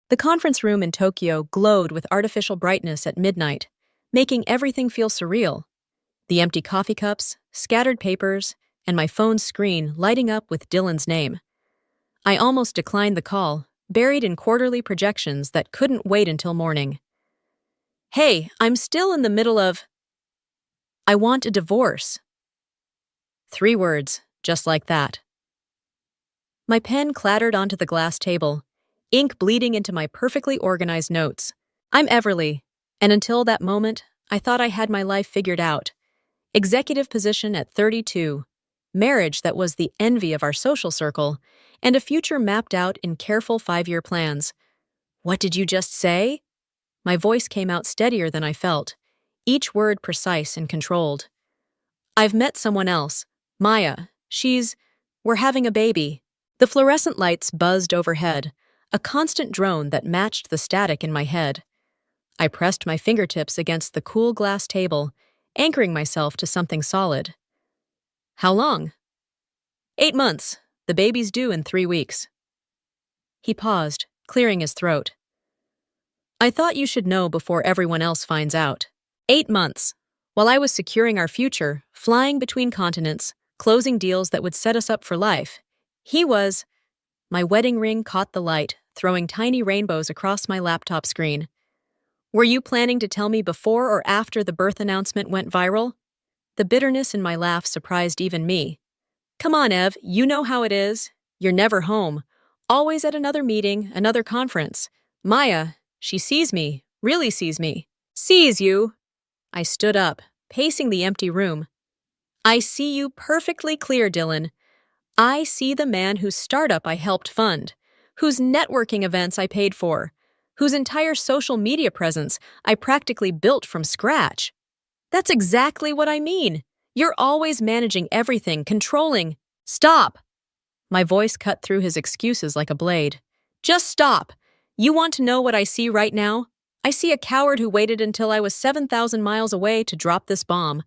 The conference room in Tokyo glowed with artificial brightness at midnight, making everything feel surreal. The empty coffee cups, scattered papers, and my phone's screen lighting up with Dylan's name. I almost declined the call, buried in quarterly projections that couldn't wait until morning. Hey, I'm still in the middle of... I want a divorce. 3 words, just like that. My pen clattered onto the glass table, ink bleeding into my perfectly organized notes. I'm Everly, and until that moment, I thought I had my life figured out. Executive position at 32, marriage that was the envy of our social circle, and a future mapped out in careful 5-year plans. What did you just say? My voice came out steadier than I felt, each word precise and controlled. I've met someone else, Maya. We're having a baby. The fluorescent lights buzzed overhead, a constant drone that matched the static in my head. I pressed my fingertips against the cool glass table, anchoring myself to something solid. How long? 8 months. The baby's due in 3 weeks. He paused, clearing his throat. I thought you should know before everyone else finds out. 8 months. While I was securing our future, flying between continents, closing deals that would set us up for life, he was... My wedding ring caught the light, throwing tiny rainbows across my laptop screen. Were you planning to tell me before or after the birth announcement went viral? The bitterness in my laugh surprised even me. Come on, Ev, you know how it is. You're never home. Always at another meeting, another conference. Maya, she sees me, really sees me. Sees you. I stood up, pacing the empty room. I see you perfectly clear, Dylan. I see the man whose startup I helped fund, whose networking events I paid for, whose entire social media presence I practically built from scratch. That's exactly what I mean. You're always managing everything, controlling. Stop! My voice cut through his excuses like a blade. Just stop. You want to know what I see right now? I see a coward who waited until I was 7,000 miles away to drop this bomb,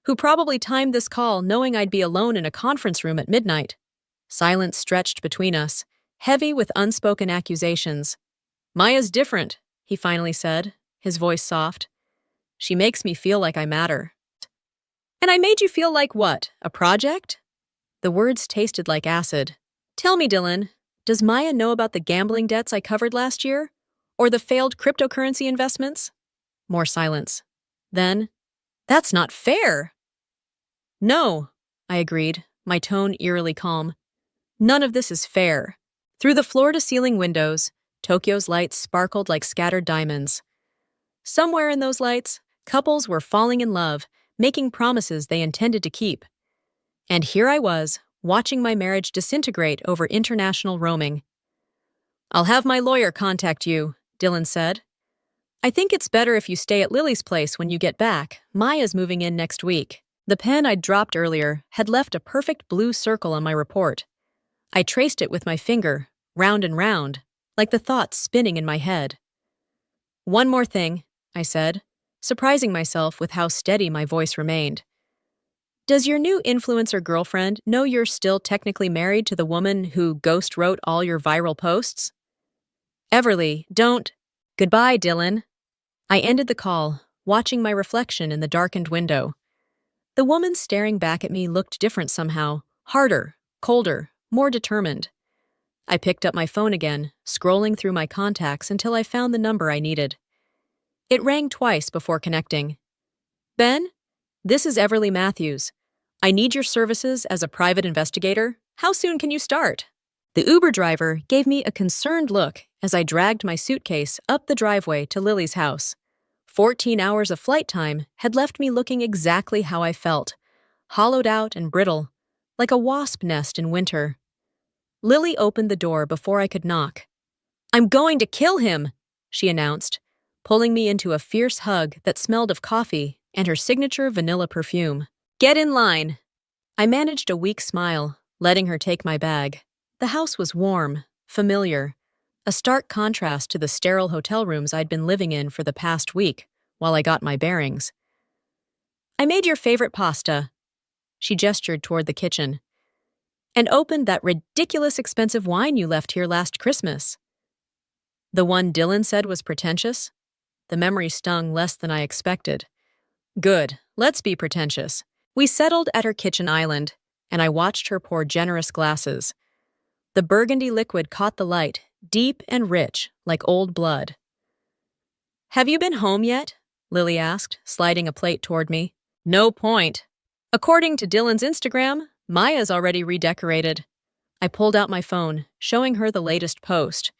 who probably timed this call knowing I'd be alone in a conference room at midnight. Silence stretched between us, heavy with unspoken accusations. Maya's different, he finally said, his voice soft. She makes me feel like I matter. And I made you feel like what? A project? The words tasted like acid. Tell me, Dylan, does Maya know about the gambling debts I covered last year? Or the failed cryptocurrency investments? More silence. Then, that's not fair. No, I agreed, my tone eerily calm. None of this is fair. Through the floor-to-ceiling windows, Tokyo's lights sparkled like scattered diamonds. Somewhere in those lights, couples were falling in love, making promises they intended to keep. And here I was, watching my marriage disintegrate over international roaming. I'll have my lawyer contact you, Dylan said. I think it's better if you stay at Lily's place when you get back. Maya's moving in next week. The pen I'd dropped earlier had left a perfect blue circle on my report. I traced it with my finger, round and round, like the thoughts spinning in my head. One more thing, I said, surprising myself with how steady my voice remained. Does your new influencer girlfriend know you're still technically married to the woman who ghost wrote all your viral posts? Everly, don't... Goodbye, Dylan. I ended the call, watching my reflection in the darkened window. The woman staring back at me looked different somehow, harder, colder, more determined. I picked up my phone again, scrolling through my contacts until I found the number I needed. It rang twice before connecting. Ben? This is Everly Matthews. I need your services as a private investigator. How soon can you start? The Uber driver gave me a concerned look as I dragged my suitcase up the driveway to Lily's house. 14 hours of flight time had left me looking exactly how I felt, hollowed out and brittle, like a wasp nest in winter. Lily opened the door before I could knock. I'm going to kill him, she announced, pulling me into a fierce hug that smelled of coffee and her signature vanilla perfume. Get in line. I managed a weak smile, letting her take my bag. The house was warm, familiar, a stark contrast to the sterile hotel rooms I'd been living in for the past week while I got my bearings. I made your favorite pasta. She gestured toward the kitchen. And opened that ridiculous expensive wine you left here last Christmas. The one Dylan said was pretentious? The memory stung less than I expected. Good, let's be pretentious. We settled at her kitchen island, and I watched her pour generous glasses. The burgundy liquid caught the light, deep and rich, like old blood. Have you been home yet? Lily asked, sliding a plate toward me. No point. According to Dylan's Instagram, Maya's already redecorated. I pulled out my phone, showing her the latest post.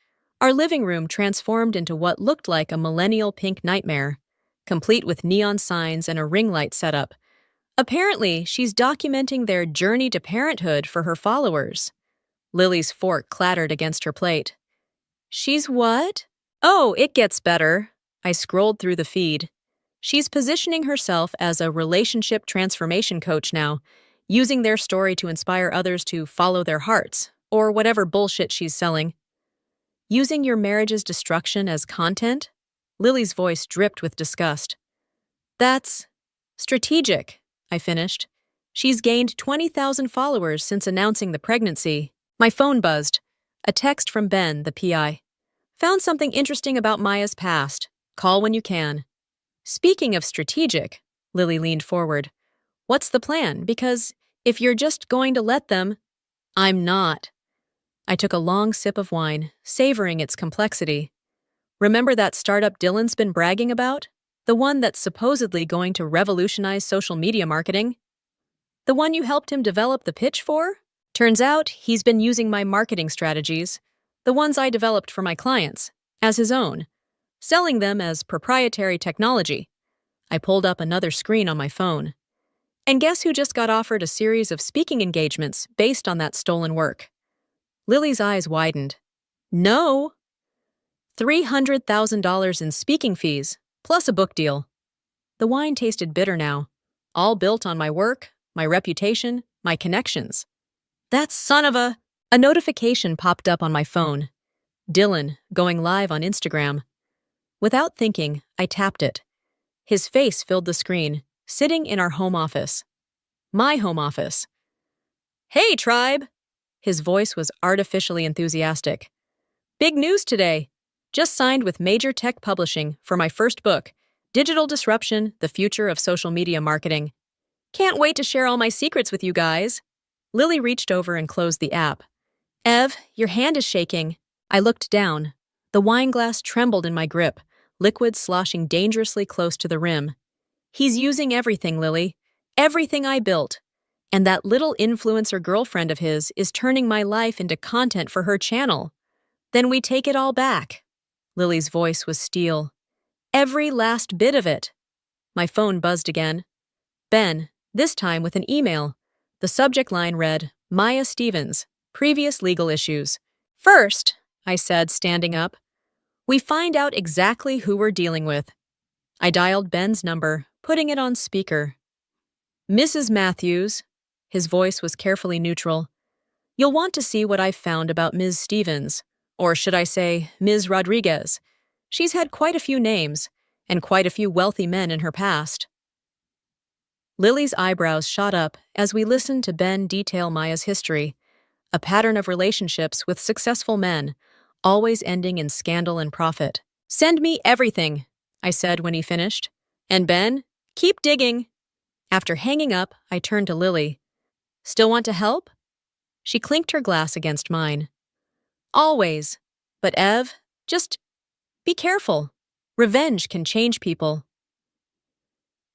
Our living room transformed into what looked like a millennial pink nightmare, complete with neon signs and a ring light setup. Apparently, she's documenting their journey to parenthood for her followers. Lily's fork clattered against her plate. She's what? Oh, it gets better. I scrolled through the feed. She's positioning herself as a relationship transformation coach now, using their story to inspire others to follow their hearts, or whatever bullshit she's selling. Using your marriage's destruction as content? Lily's voice dripped with disgust. That's strategic, I finished. She's gained 20,000 followers since announcing the pregnancy. My phone buzzed. A text from Ben, the PI. Found something interesting about Maya's past. Call when you can. Speaking of strategic, Lily leaned forward. What's the plan? Because if you're just going to let them, I'm not. I took a long sip of wine, savoring its complexity. Remember that startup Dylan's been bragging about? The one that's supposedly going to revolutionize social media marketing? The one you helped him develop the pitch for? Turns out he's been using my marketing strategies, the ones I developed for my clients, as his own, selling them as proprietary technology. I pulled up another screen on my phone. And guess who just got offered a series of speaking engagements based on that stolen work? Lily's eyes widened. No. $300,000 in speaking fees, plus a book deal. The wine tasted bitter now, all built on my work, my reputation, my connections. That son of a... A notification popped up on my phone. Dylan, going live on Instagram. Without thinking, I tapped it. His face filled the screen, sitting in our home office. My home office. Hey, tribe! His voice was artificially enthusiastic. Big news today. Just signed with Major Tech Publishing for my first book, Digital Disruption, The Future of Social Media Marketing. Can't wait to share all my secrets with you guys. Lily reached over and closed the app. Ev, your hand is shaking. I looked down. The wine glass trembled in my grip, liquid sloshing dangerously close to the rim. He's using everything, Lily. Everything I built. And that little influencer girlfriend of his is turning my life into content for her channel. Then we take it all back. Lily's voice was steel. Every last bit of it. My phone buzzed again. Ben, this time with an email. The subject line read, Maya Stevens, previous legal issues. First, I said, standing up, we find out exactly who we're dealing with. I dialed Ben's number, putting it on speaker. Mrs. Matthews, his voice was carefully neutral. You'll want to see what I've found about Ms. Stevens, or should I say, Ms. Rodriguez. She's had quite a few names, and quite a few wealthy men in her past. Lily's eyebrows shot up as we listened to Ben detail Maya's history, a pattern of relationships with successful men, always ending in scandal and profit. Send me everything, I said when he finished. And Ben, keep digging. After hanging up, I turned to Lily. Still want to help? She clinked her glass against mine. Always. But Ev, just be careful. Revenge can change people.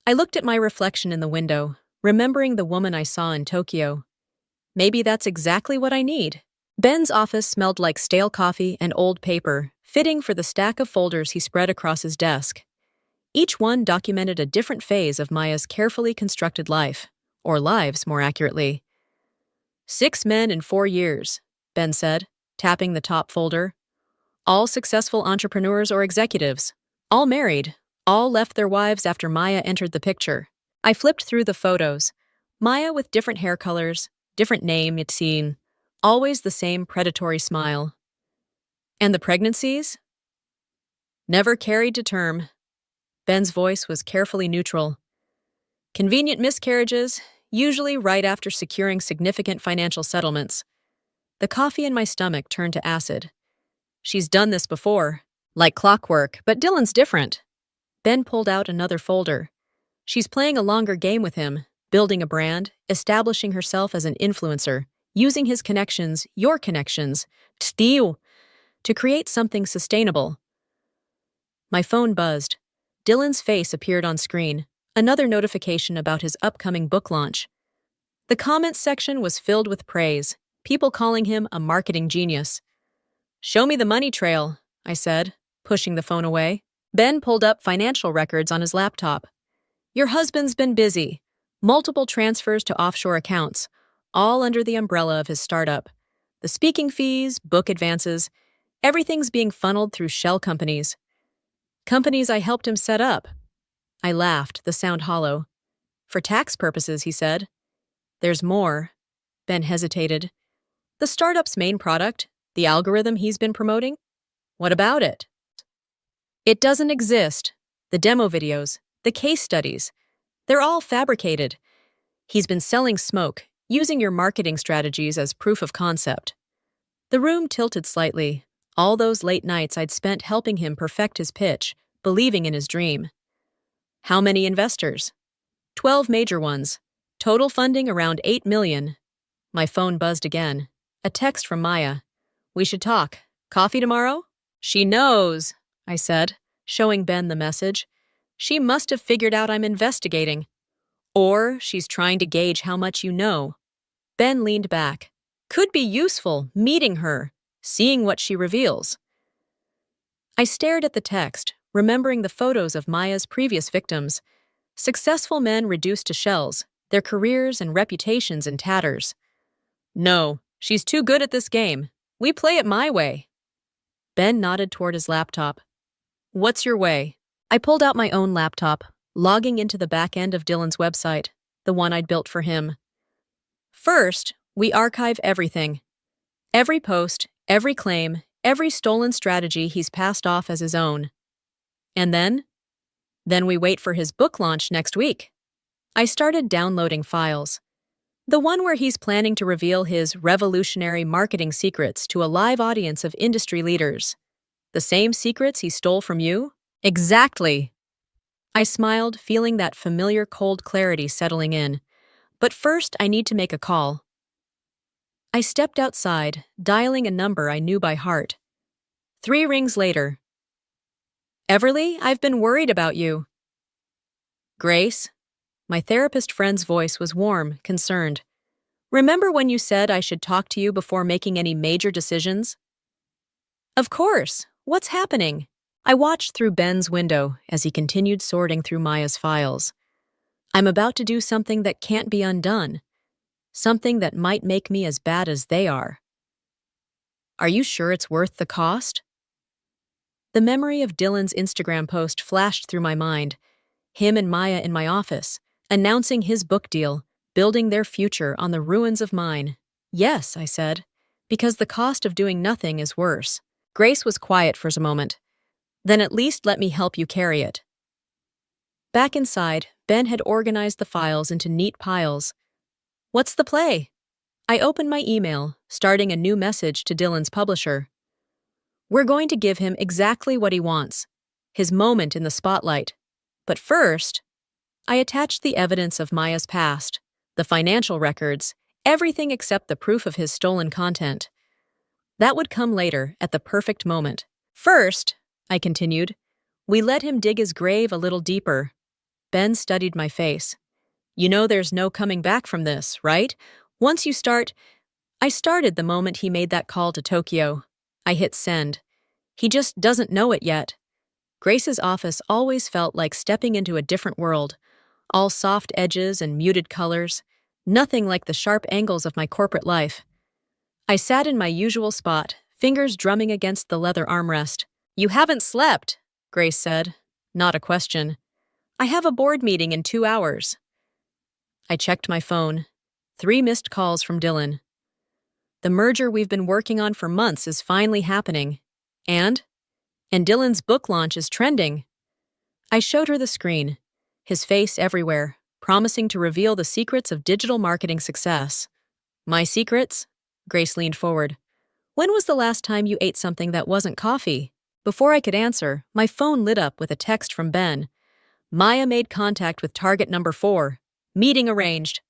I looked at my reflection in the window, remembering the woman I saw in Tokyo. Maybe that's exactly what I need. Ben's office smelled like stale coffee and old paper, fitting for the stack of folders he spread across his desk. Each one documented a different phase of Maya's carefully constructed life, or lives, more accurately. 6 men in 4 years, Ben said, tapping the top folder. All successful entrepreneurs or executives, all married, all left their wives after Maya entered the picture. I flipped through the photos. Maya with different hair colors, different name, it seemed, always the same predatory smile. And the pregnancies? Never carried to term. Ben's voice was carefully neutral. Convenient miscarriages, usually right after securing significant financial settlements. The coffee in my stomach turned to acid. She's done this before. Like clockwork, but Dylan's different. Ben pulled out another folder. She's playing a longer game with him, building a brand, establishing herself as an influencer, using his connections, your connections, to create something sustainable. My phone buzzed. Dylan's face appeared on screen, another notification about his upcoming book launch. The comments section was filled with praise, people calling him a marketing genius. "Show me the money trail," I said, pushing the phone away. Ben pulled up financial records on his laptop. "Your husband's been busy. Multiple transfers to offshore accounts, all under the umbrella of his startup. The speaking fees, book advances, everything's being funneled through shell companies. Companies I helped him set up." I laughed, the sound hollow. "For tax purposes," he said. "There's more." Ben hesitated. "The startup's main product, the algorithm he's been promoting? What about it?" "It doesn't exist. The demo videos, the case studies, they're all fabricated. He's been selling smoke, using your marketing strategies as proof of concept." The room tilted slightly. All those late nights I'd spent helping him perfect his pitch, believing in his dream. "How many investors?" 12 major ones. Total funding around 8 million. My phone buzzed again. A text from Maya. "We should talk. Coffee tomorrow?" "She knows," I said, showing Ben the message. "She must have figured out I'm investigating. Or she's trying to gauge how much you know." Ben leaned back. "Could be useful, meeting her, seeing what she reveals." I stared at the text, remembering the photos of Maya's previous victims. Successful men reduced to shells, their careers and reputations in tatters. "No, she's too good at this game. We play it my way." Ben nodded toward his laptop. "What's your way?" I pulled out my own laptop, logging into the back end of Dylan's website, the one I'd built for him. "First, we archive everything. Every post, every claim, every stolen strategy he's passed off as his own. And then we wait for his book launch next week." I started downloading files. The one where he's planning to reveal his revolutionary marketing secrets to a live audience of industry leaders. "The same secrets he stole from you?" "Exactly." I smiled, feeling that familiar cold clarity settling in. "But first, I need to make a call." I stepped outside, dialing a number I knew by heart. 3 rings later. "Everly, I've been worried about you." "Grace?" My therapist friend's voice was warm, concerned. "Remember when you said I should talk to you before making any major decisions?" "Of course. What's happening?" I watched through Ben's window as he continued sorting through Maya's files. "I'm about to do something that can't be undone. Something that might make me as bad as they are." "Are you sure it's worth the cost?" The memory of Dylan's Instagram post flashed through my mind. Him and Maya in my office, announcing his book deal, building their future on the ruins of mine. "Yes," I said, "because the cost of doing nothing is worse." Grace was quiet for a moment. "Then at least let me help you carry it." Back inside, Ben had organized the files into neat piles. "What's the play?" I opened my email, starting a new message to Dylan's publisher. "We're going to give him exactly what he wants, his moment in the spotlight. But first," I attached the evidence of Maya's past, the financial records, everything except the proof of his stolen content. That would come later, at the perfect moment. "First," I continued, "we let him dig his grave a little deeper." Ben studied my face. "You know there's no coming back from this, right? Once you start—" I started the moment he made that call to Tokyo. I hit send. He just doesn't know it yet. Grace's office always felt like stepping into a different world. All soft edges and muted colors. Nothing like the sharp angles of my corporate life. I sat in my usual spot, fingers drumming against the leather armrest. "You haven't slept," Grace said. Not a question. "I have a board meeting in 2 hours." I checked my phone. 3 missed calls from Dylan. The merger we've been working on for months is finally happening. And Dylan's book launch is trending. I showed her the screen, his face everywhere, promising to reveal the secrets of digital marketing success. "My secrets?" Grace leaned forward. "When was the last time you ate something that wasn't coffee?" Before I could answer, my phone lit up with a text from Ben. Maya made contact with target number 4. Meeting arranged.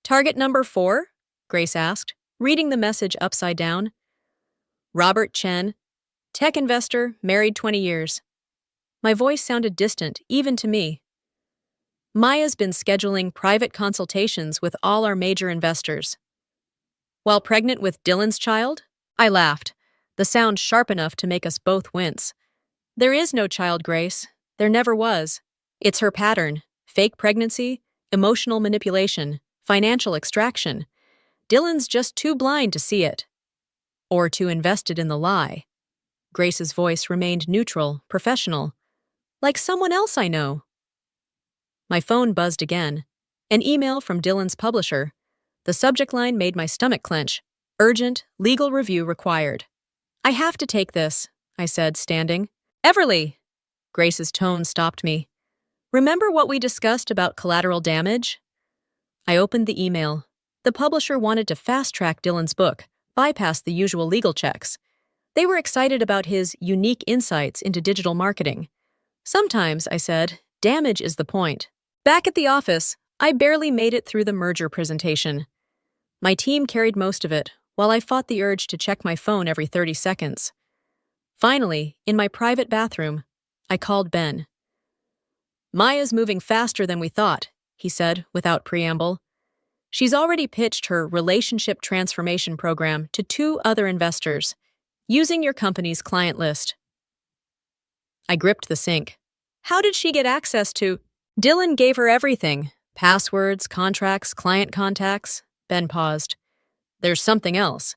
Target number 4? Grace asked, reading the message upside down. Robert Chen, tech investor, married 20 years. My voice sounded distant, even to me. Maya's been scheduling private consultations with all our major investors. While pregnant with Dylan's child? I laughed, the sound sharp enough to make us both wince. There is no child, Grace. There never was. It's her pattern: fake pregnancy, emotional manipulation, financial extraction. Dylan's just too blind to see it. Or too invested in the lie. Grace's voice remained neutral, professional. Like someone else I know. My phone buzzed again. An email from Dylan's publisher. The subject line made my stomach clench. Urgent, legal review required. I have to take this, I said, standing. Everly! Grace's tone stopped me. Remember what we discussed about collateral damage? I opened the email. The publisher wanted to fast-track Dylan's book, bypass the usual legal checks. They were excited about his unique insights into digital marketing. Sometimes, I said, damage is the point. Back at the office, I barely made it through the merger presentation. My team carried most of it, while I fought the urge to check my phone every 30 seconds. Finally, in my private bathroom, I called Ben. Maya's moving faster than we thought, he said without preamble. She's already pitched her relationship transformation program to 2 other investors, using your company's client list. I gripped the sink. How did she get access to? Dylan gave her everything. Passwords, contracts, client contacts. Ben paused. There's something else.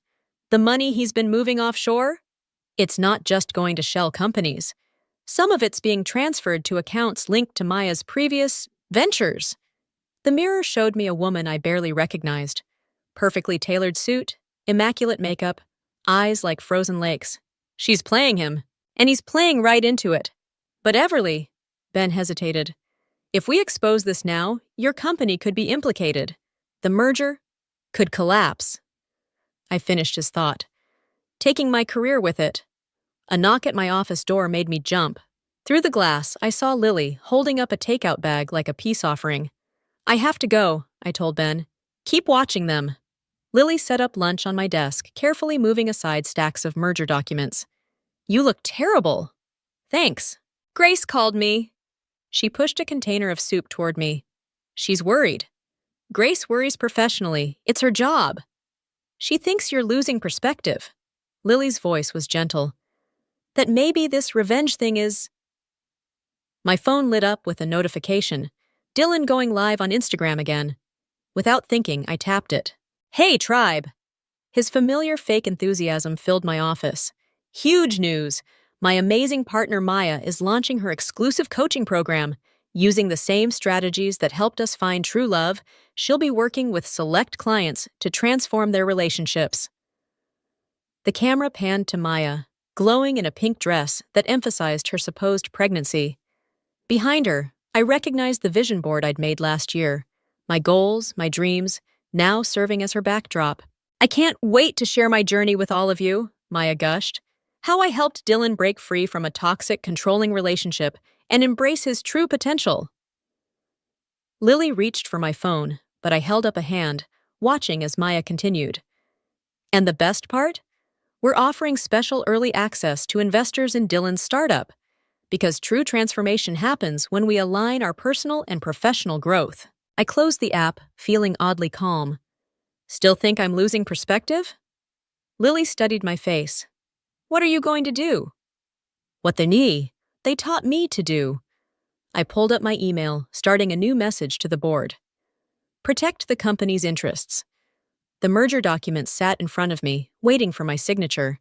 The money he's been moving offshore? It's not just going to shell companies. Some of it's being transferred to accounts linked to Maya's previous ventures. The mirror showed me a woman I barely recognized. Perfectly tailored suit, immaculate makeup, eyes like frozen lakes. She's playing him, and he's playing right into it. But Everly, Ben hesitated. If we expose this now, your company could be implicated. The merger could collapse. I finished his thought, taking my career with it. A knock at my office door made me jump. Through the glass, I saw Lily holding up a takeout bag like a peace offering. I have to go, I told Ben. Keep watching them. Lily set up lunch on my desk, carefully moving aside stacks of merger documents. You look terrible. Thanks. Grace called me. She pushed a container of soup toward me. She's worried. Grace worries professionally. It's her job. She thinks you're losing perspective. Lily's voice was gentle. That maybe this revenge thing is... My phone lit up with a notification. Dylan going live on Instagram again. Without thinking, I tapped it. Hey, tribe! His familiar fake enthusiasm filled my office. Huge news! My amazing partner Maya is launching her exclusive coaching program. Using the same strategies that helped us find true love, she'll be working with select clients to transform their relationships. The camera panned to Maya, glowing in a pink dress that emphasized her supposed pregnancy. Behind her, I recognized the vision board I'd made last year. My goals, my dreams, now serving as her backdrop. I can't wait to share my journey with all of you, Maya gushed. How I helped Dylan break free from a toxic, controlling relationship and embrace his true potential. Lily reached for my phone, but I held up a hand, watching as Maya continued. And the best part? We're offering special early access to investors in Dylan's startup, because true transformation happens when we align our personal and professional growth. I closed the app, feeling oddly calm. Still think I'm losing perspective? Lily studied my face. What are you going to do? What they taught me to do. I pulled up my email, starting a new message to the board. Protect the company's interests. The merger documents sat in front of me, waiting for my signature.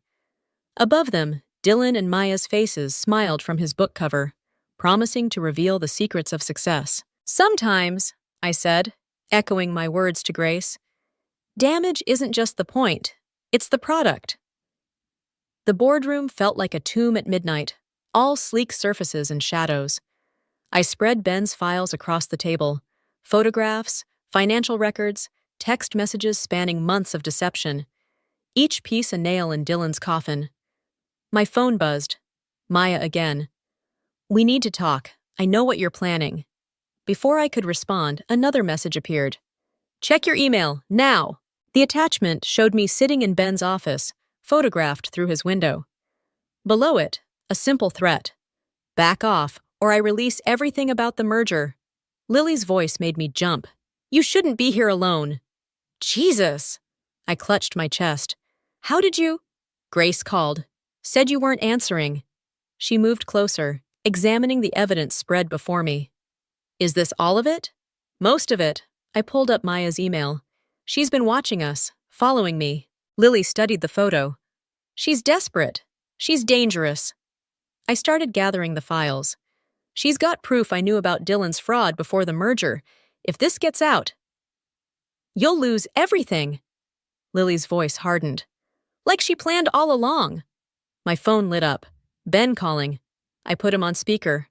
Above them, Dylan and Maya's faces smiled from his book cover, promising to reveal the secrets of success. Sometimes, I said, echoing my words to Grace, damage isn't just the point, it's the product. The boardroom felt like a tomb at midnight, all sleek surfaces and shadows. I spread Ben's files across the table, photographs, financial records, text messages spanning months of deception, each piece a nail in Dylan's coffin. My phone buzzed. Maya again. We need to talk. I know what you're planning. Before I could respond, another message appeared. Check your email, now. The attachment showed me sitting in Ben's office, photographed through his window. Below it, a simple threat. Back off, or I release everything about the merger. Lily's voice made me jump. You shouldn't be here alone. Jesus! I clutched my chest. How did you? Grace called. Said you weren't answering. She moved closer, examining the evidence spread before me. Is this all of it? Most of it. I pulled up Maya's email. She's been watching us, following me. Lily studied the photo. She's desperate. She's dangerous. I started gathering the files. She's got proof I knew about Dylan's fraud before the merger. If this gets out, you'll lose everything. Lily's voice hardened. Like she planned all along. My phone lit up. Ben calling. I put him on speaker.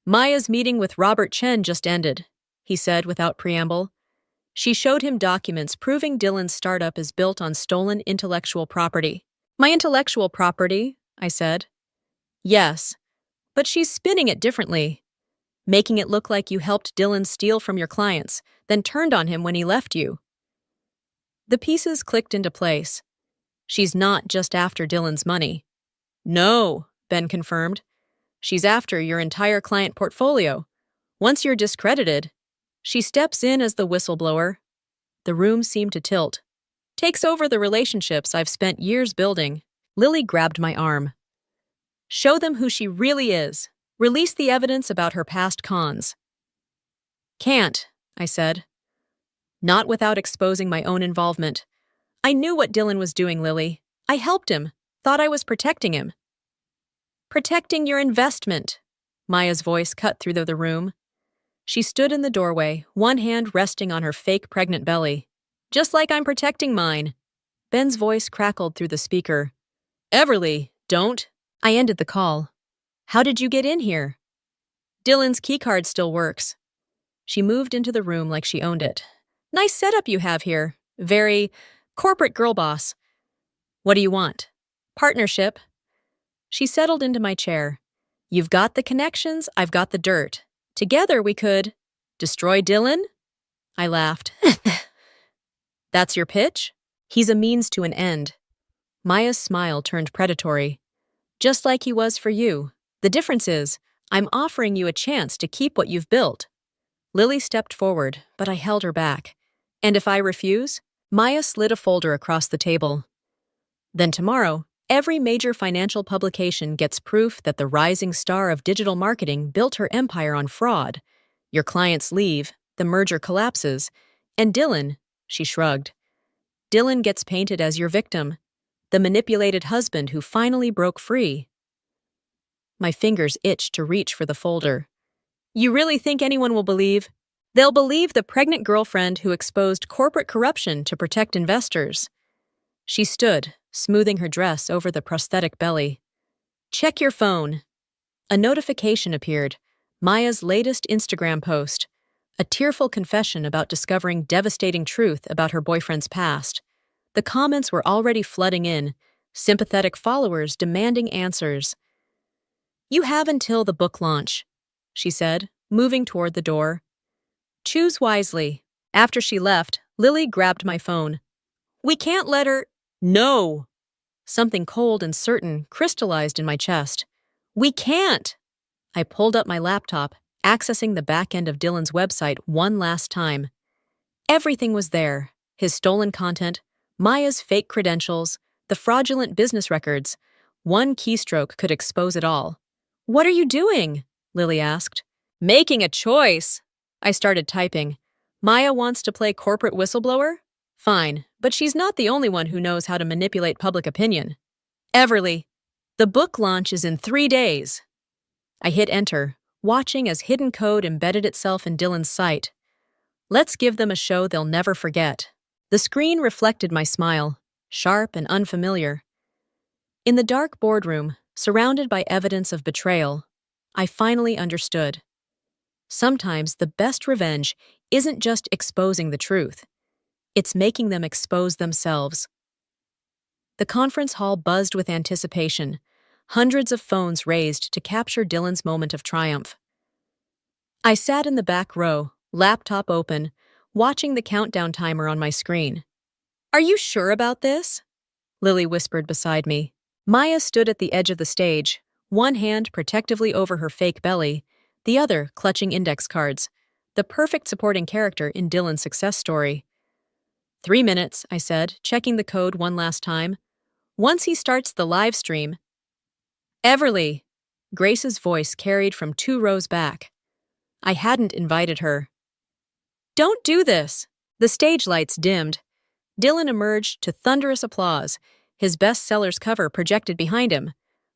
Maya's meeting with Robert Chen just ended, he said without preamble. She showed him documents proving Dylan's startup is built on stolen intellectual property. My intellectual property, I said. Yes, but she's spinning it differently, making it look like you helped Dylan steal from your clients, then turned on him when he left you. The pieces clicked into place. She's not just after Dylan's money. No, Ben confirmed. She's after your entire client portfolio. Once you're discredited, she steps in as the whistleblower. The room seemed to tilt. Takes over the relationships I've spent years building. Lily grabbed my arm. Show them who she really is. Release the evidence about her past cons. Can't, I said. Not without exposing my own involvement. I knew what Dylan was doing, Lily. I helped him. Thought I was protecting him. Protecting your investment. Maya's voice cut through the room. She stood in the doorway, one hand resting on her fake pregnant belly. Just like I'm protecting mine. Ben's voice crackled through the speaker. Everly, don't. I ended the call. How did you get in here? Dylan's keycard still works. She moved into the room like she owned it. Nice setup you have here. Very corporate girl boss. What do you want? Partnership. She settled into my chair. You've got the connections, I've got the dirt. Together we could destroy Dylan? I laughed. That's your pitch? He's a means to an end. Maya's smile turned predatory. Just like he was for you. The difference is, I'm offering you a chance to keep what you've built. Lily stepped forward, but I held her back. And if I refuse? Maya slid a folder across the table. Then tomorrow, every major financial publication gets proof that the rising star of digital marketing built her empire on fraud. Your clients leave, the merger collapses, and Dylan, she shrugged. Dylan gets painted as your victim, the manipulated husband who finally broke free. My fingers itched to reach for the folder. You really think anyone will believe? They'll believe the pregnant girlfriend who exposed corporate corruption to protect investors. She stood, smoothing her dress over the prosthetic belly. Check your phone. A notification appeared, Maya's latest Instagram post, a tearful confession about discovering devastating truth about her boyfriend's past. The comments were already flooding in, sympathetic followers demanding answers. You have until the book launch, she said, moving toward the door. Choose wisely. After she left, Lily grabbed my phone. We can't let her... No! Something cold and certain crystallized in my chest. We can't! I pulled up my laptop, accessing the back end of Dylan's website one last time. Everything was there. His stolen content, Maya's fake credentials, the fraudulent business records. One keystroke could expose it all. What are you doing? Lily asked. Making a choice. I started typing. Maya wants to play corporate whistleblower? Fine, but she's not the only one who knows how to manipulate public opinion. Everly, the book launch is in 3 days. I hit enter, watching as hidden code embedded itself in Dylan's site. Let's give them a show they'll never forget. The screen reflected my smile, sharp and unfamiliar. In the dark boardroom, surrounded by evidence of betrayal, I finally understood. Sometimes the best revenge isn't just exposing the truth. It's making them expose themselves. The conference hall buzzed with anticipation. hundreds of phones raised to capture Dylan's moment of triumph. I sat in the back row, laptop open, watching the countdown timer on my screen. "Are you sure about this?" Lily whispered beside me. Maya stood at the edge of the stage, one hand protectively over her fake belly, the other clutching index cards, the perfect supporting character in Dylan's success story. 3 minutes, I said, checking the code one last time. "Once he starts the live stream." "Everly!" Grace's voice carried from 2 rows back. I hadn't invited her. "Don't do this!" The stage lights dimmed. Dylan emerged to thunderous applause, his bestseller's cover projected behind him,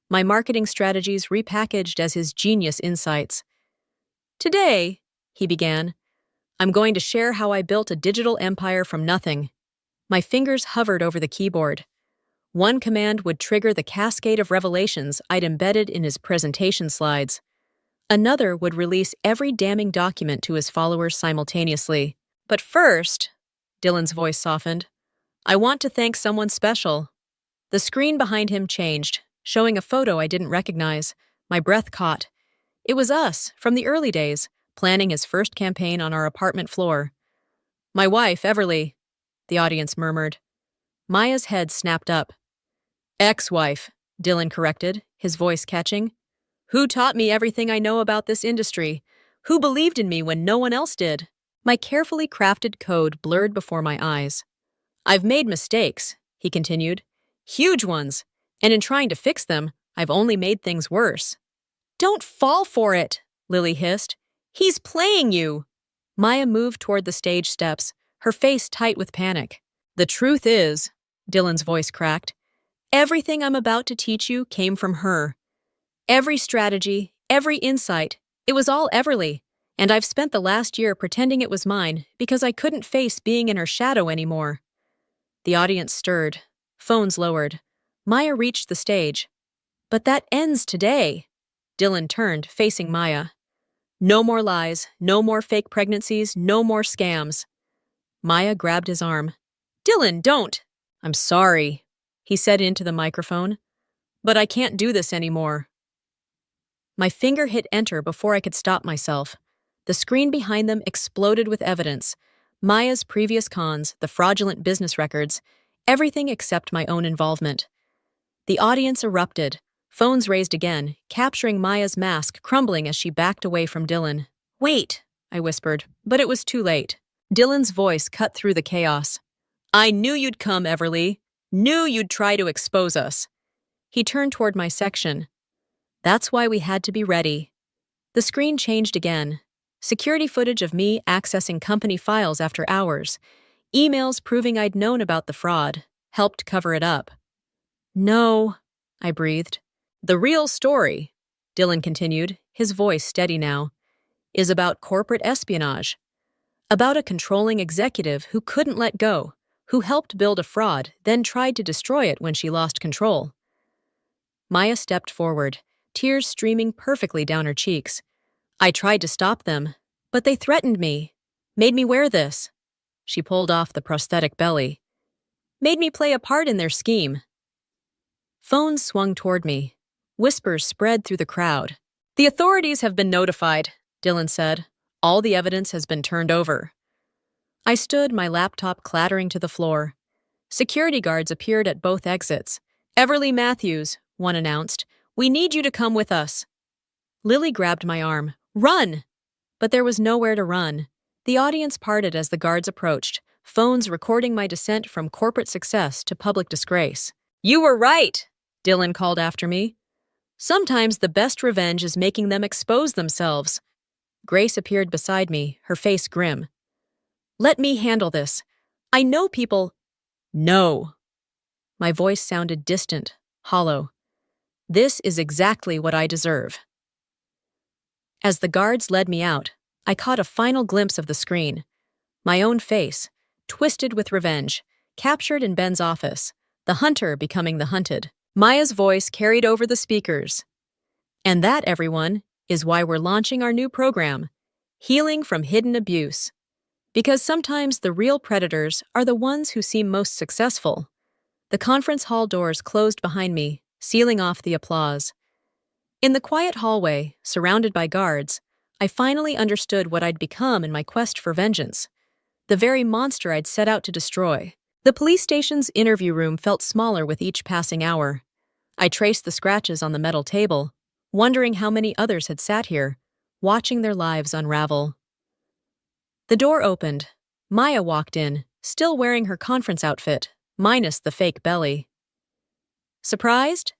my marketing strategies repackaged as his genius insights. "Today," he began, "I'm going to share how I built a digital empire from nothing." My fingers hovered over the keyboard. One command would trigger the cascade of revelations I'd embedded in his presentation slides. Another would release every damning document to his followers simultaneously. "But first," Dylan's voice softened, "I want to thank someone special." The screen behind him changed, showing a photo I didn't recognize. My breath caught. It was us, from the early days, planning his first campaign on our apartment floor. "My wife, Everly," the audience murmured. Maya's head snapped up. "Ex-wife," Dylan corrected, his voice catching. "Who taught me everything I know about this industry? Who believed in me when no one else did?" My carefully crafted code blurred before my eyes. "I've made mistakes," he continued. "Huge ones. And in trying to fix them, I've only made things worse." "Don't fall for it," Lily hissed. "He's playing you." Maya moved toward the stage steps, her face tight with panic. "The truth is," Dylan's voice cracked, "everything I'm about to teach you came from her. Every strategy, every insight, it was all Everly, and I've spent the last year pretending it was mine because I couldn't face being in her shadow anymore." The audience stirred, phones lowered. Maya reached the stage. "But that ends today." Dylan turned, facing Maya. "No more lies, no more fake pregnancies, no more scams." Maya grabbed his arm. "Dylan, don't!" "I'm sorry," he said into the microphone, "but I can't do this anymore." My finger hit enter before I could stop myself. The screen behind them exploded with evidence. Maya's previous cons, the fraudulent business records, everything except my own involvement. The audience erupted, phones raised again, capturing Maya's mask crumbling as she backed away from Dylan. "Wait," I whispered, but it was too late. Dylan's voice cut through the chaos. "I knew you'd come, Everly. Knew you'd try to expose us." He turned toward my section. "That's why we had to be ready." The screen changed again. Security footage of me accessing company files after hours. Emails proving I'd known about the fraud. Helped cover it up. "No," I breathed. "The real story," Dylan continued, his voice steady now, "is about corporate espionage. About a controlling executive who couldn't let go, who helped build a fraud, then tried to destroy it when she lost control." Maya stepped forward, tears streaming perfectly down her cheeks. "I tried to stop them, but they threatened me. Made me wear this." She pulled off the prosthetic belly. "Made me play a part in their scheme." Phones swung toward me. Whispers spread through the crowd. "The authorities have been notified," Dylan said. "All the evidence has been turned over." I stood, my laptop clattering to the floor. Security guards appeared at both exits. "Everly Matthews," one announced, "we need you to come with us." Lily grabbed my arm. "Run!" But there was nowhere to run. The audience parted as the guards approached, phones recording my descent from corporate success to public disgrace. "You were right," Dylan called after me. "Sometimes the best revenge is making them expose themselves." Grace appeared beside me, her face grim. "Let me handle this. I know people—" "No." My voice sounded distant, hollow. "This is exactly what I deserve." As the guards led me out, I caught a final glimpse of the screen. My own face, twisted with revenge, captured in Ben's office, the hunter becoming the hunted. Maya's voice carried over the speakers. "And that, everyone, is why we're launching our new program, Healing from Hidden Abuse. Because sometimes the real predators are the ones who seem most successful." The conference hall doors closed behind me, sealing off the applause. In the quiet hallway, surrounded by guards, I finally understood what I'd become in my quest for vengeance, the very monster I'd set out to destroy. The police station's interview room felt smaller with each passing hour. I traced the scratches on the metal table, wondering how many others had sat here, watching their lives unravel. The door opened. Maya walked in, still wearing her conference outfit, minus the fake belly. Surprised?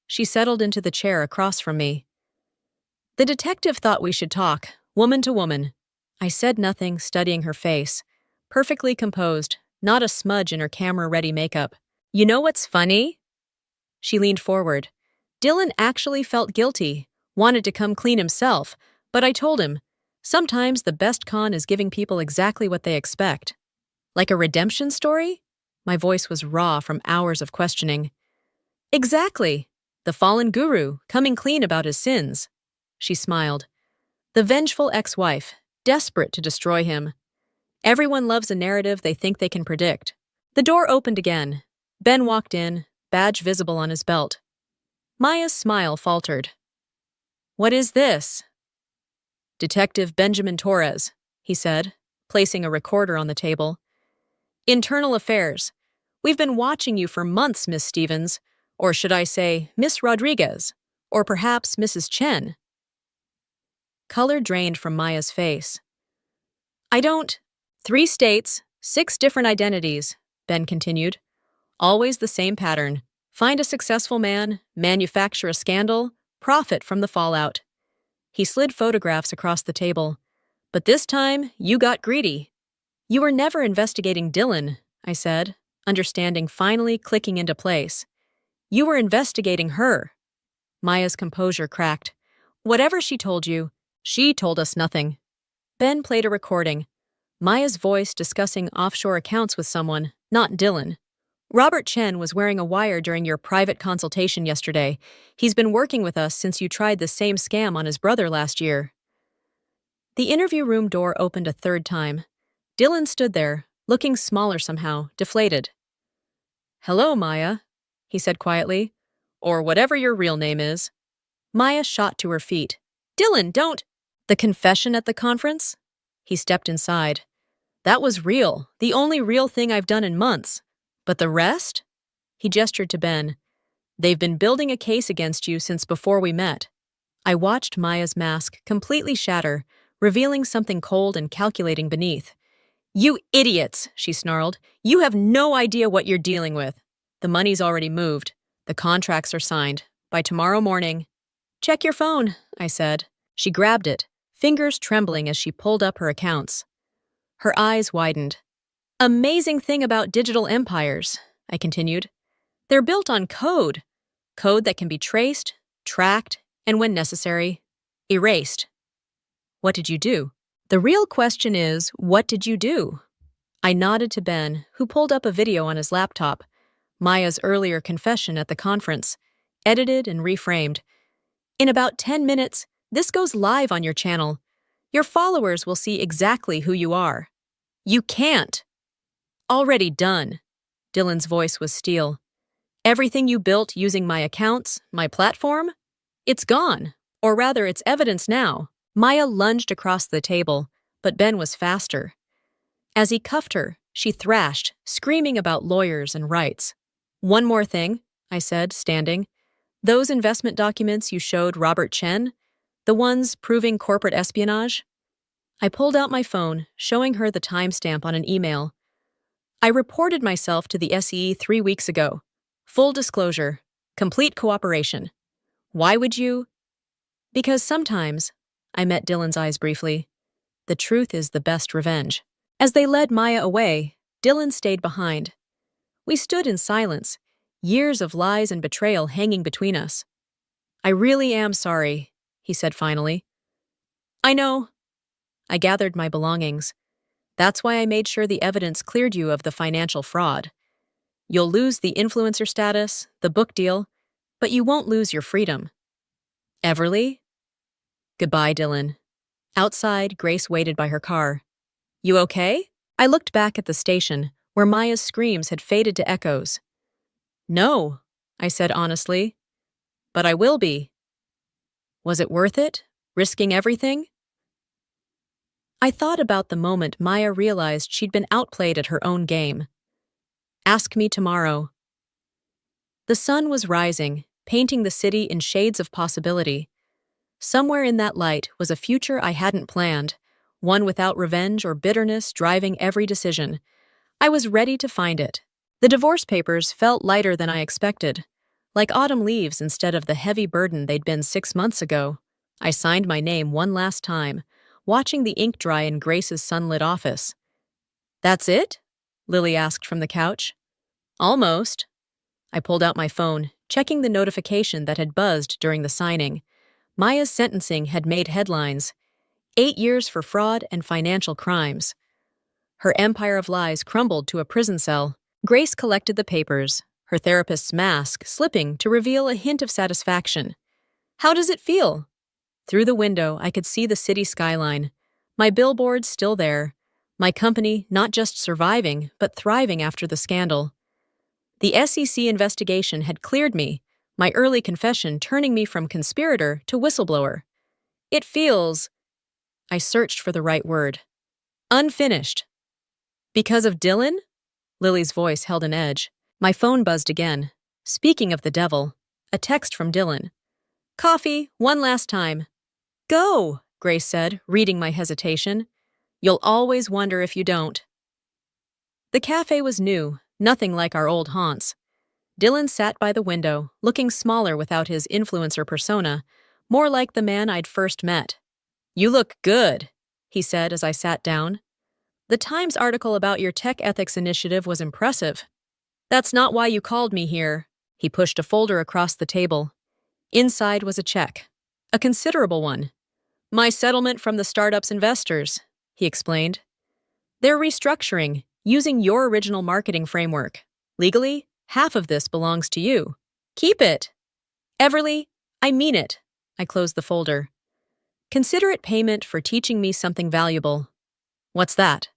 She settled into the chair across from me. The detective thought we should talk, woman to woman. I said nothing, studying her face. Perfectly composed, not a smudge in her camera-ready makeup. You know what's funny? She leaned forward. Dylan actually felt guilty, wanted to come clean himself, but I told him, sometimes the best con is giving people exactly what they expect. Like a redemption story? My voice was raw from hours of questioning. Exactly. The fallen guru, coming clean about his sins. She smiled. The vengeful ex-wife, desperate to destroy him. Everyone loves a narrative they think they can predict. The door opened again. Ben walked in, badge visible on his belt. Maya's smile faltered. What is this? Detective Benjamin Torres, he said, placing a recorder on the table. Internal Affairs. We've been watching you for months, Miss Stevens. Or should I say, Miss Rodriguez? Or perhaps Mrs. Chen? Color drained from Maya's face. I don't. 3 states, 6 different identities, Ben continued. Always the same pattern. Find a successful man, manufacture a scandal, profit from the fallout. He slid photographs across the table. But this time, you got greedy. You were never investigating Dylan, I said, understanding finally clicking into place. You were investigating her. Maya's composure cracked. Whatever she told you, she told us nothing. Ben played a recording. Maya's voice discussing offshore accounts with someone, not Dylan. Robert Chen was wearing a wire during your private consultation yesterday. He's been working with us since you tried the same scam on his brother last year. The interview room door opened a 3rd time. Dylan stood there, looking smaller somehow, deflated. Hello, Maya, he said quietly. Or whatever your real name is. Maya shot to her feet. Dylan, don't! The confession at the conference? He stepped inside. That was real, the only real thing I've done in months. But the rest? He gestured to Ben. They've been building a case against you since before we met. I watched Maya's mask completely shatter, revealing something cold and calculating beneath. You idiots, she snarled. You have no idea what you're dealing with. The money's already moved. The contracts are signed. By tomorrow morning. Check your phone, I said. She grabbed it, fingers trembling as she pulled up her accounts. Her eyes widened. Amazing thing about digital empires, I continued. They're built on code. Code that can be traced, tracked, and when necessary, erased. What did you do? The real question is, what did you do? I nodded to Ben, who pulled up a video on his laptop, Maya's earlier confession at the conference, edited and reframed. In about 10 minutes, this goes live on your channel. Your followers will see exactly who you are. You can't. Already done. Dylan's voice was steel. Everything you built using my accounts, my platform? It's gone. Or rather, it's evidence now. Maya lunged across the table, but Ben was faster. As he cuffed her, she thrashed, screaming about lawyers and rights. One more thing, I said, standing. Those investment documents you showed Robert Chen, the ones proving corporate espionage? I pulled out my phone, showing her the timestamp on an email. I reported myself to the SEC 3 weeks ago. Full disclosure. Complete cooperation. Why would you? Because sometimes, I met Dylan's eyes briefly, the truth is the best revenge. As they led Maya away, Dylan stayed behind. We stood in silence, years of lies and betrayal hanging between us. I really am sorry, he said finally. I know. I gathered my belongings. That's why I made sure the evidence cleared you of the financial fraud. You'll lose the influencer status, the book deal, but you won't lose your freedom. Everly? Goodbye, Dylan. Outside, Grace waited by her car. You okay? I looked back at the station, where Maya's screams had faded to echoes. No, I said honestly. but I will be. Was it worth it? Risking everything? I thought about the moment Maya realized she'd been outplayed at her own game. Ask me tomorrow. The sun was rising, painting the city in shades of possibility. Somewhere in that light was a future I hadn't planned, one without revenge or bitterness driving every decision. I was ready to find it. The divorce papers felt lighter than I expected, like autumn leaves instead of the heavy burden they'd been 6 months ago. I signed my name one last time, watching the ink dry in Grace's sunlit office. That's it? Lily asked from the couch. Almost. I pulled out my phone, checking the notification that had buzzed during the signing. Maya's sentencing had made headlines. 8 years for fraud and financial crimes. Her empire of lies crumbled to a prison cell. Grace collected the papers, her therapist's mask slipping to reveal a hint of satisfaction. How does it feel? Through the window, I could see the city skyline. My billboards still there. My company not just surviving, but thriving after the scandal. The SEC investigation had cleared me, my early confession turning me from conspirator to whistleblower. It feels... I searched for the right word. Unfinished. Because of Dylan? Lily's voice held an edge. My phone buzzed again. Speaking of the devil, a text from Dylan. Coffee, one last time. Go, Grace said, reading my hesitation. You'll always wonder if you don't. The cafe was new, nothing like our old haunts. Dylan sat by the window, looking smaller without his influencer persona, more like the man I'd first met. You look good, he said as I sat down. The Times article about your tech ethics initiative was impressive. That's not why you called me here. He pushed a folder across the table. Inside was a check, a considerable one. My settlement from the startup's investors, he explained. They're restructuring, using your original marketing framework. Legally, half of this belongs to you. Keep it. Everly, I mean it. I closed the folder. Consider it payment for teaching me something valuable. What's that?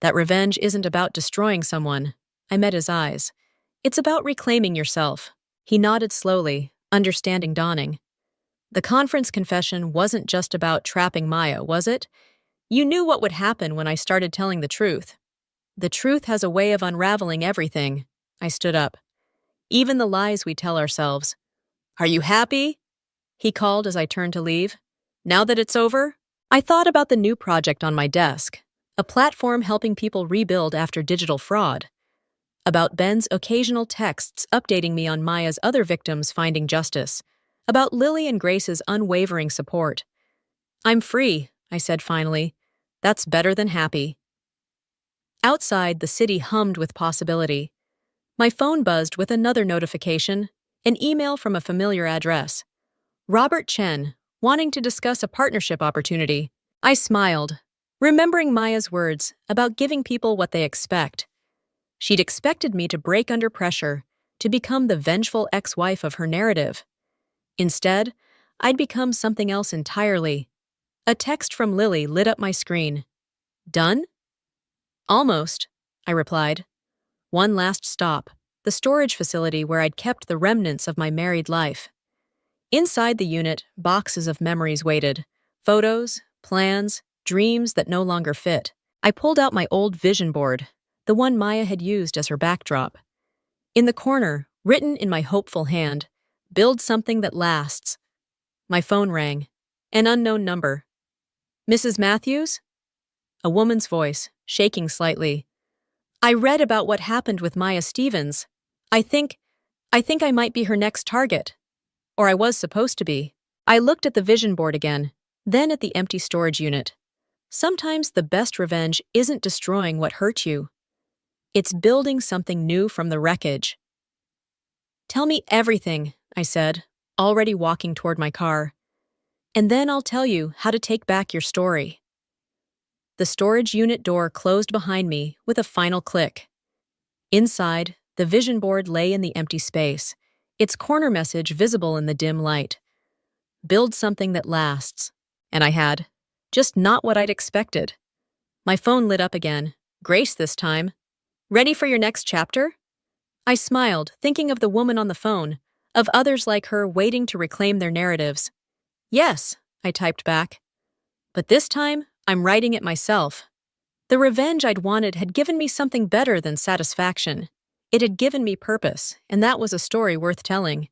That revenge isn't about destroying someone. I met his eyes. It's about reclaiming yourself. He nodded slowly, understanding dawning. The conference confession wasn't just about trapping Maya, was it? You knew what would happen when I started telling the truth. The truth has a way of unraveling everything. I stood up. Even the lies we tell ourselves. Are you happy? He called as I turned to leave. Now that it's over? I thought about the new project on my desk, a platform helping people rebuild after digital fraud. About Ben's occasional texts updating me on Maya's other victims finding justice. About Lily and Grace's unwavering support. I'm free, I said finally. That's better than happy. Outside, the city hummed with possibility. My phone buzzed with another notification, an email from a familiar address. Robert Chen, wanting to discuss a partnership opportunity. I smiled, remembering Maya's words about giving people what they expect. She'd expected me to break under pressure, to become the vengeful ex-wife of her narrative. Instead, I'd become something else entirely. A text from Lily lit up my screen. Done? Almost, I replied. One last stop, the storage facility where I'd kept the remnants of my married life. Inside the unit, boxes of memories waited. Photos, plans, dreams that no longer fit. I pulled out my old vision board, the one Maya had used as her backdrop. In the corner, written in my hopeful hand, build something that lasts. My phone rang. An unknown number. Mrs. Matthews? A woman's voice, shaking slightly. I read about what happened with Maya Stevens. I think I might be her next target. Or I was supposed to be. I looked at the vision board again, then at the empty storage unit. Sometimes the best revenge isn't destroying what hurt you. It's building something new from the wreckage. Tell me everything, I said, already walking toward my car. And then I'll tell you how to take back your story. The storage unit door closed behind me with a final click. Inside, the vision board lay in the empty space, its corner message visible in the dim light. Build something that lasts. And I had. Just not what I'd expected. My phone lit up again. Grace this time. Ready for your next chapter? I smiled, thinking of the woman on the phone, of others like her waiting to reclaim their narratives. Yes, I typed back. But this time, I'm writing it myself. The revenge I'd wanted had given me something better than satisfaction. It had given me purpose, and that was a story worth telling.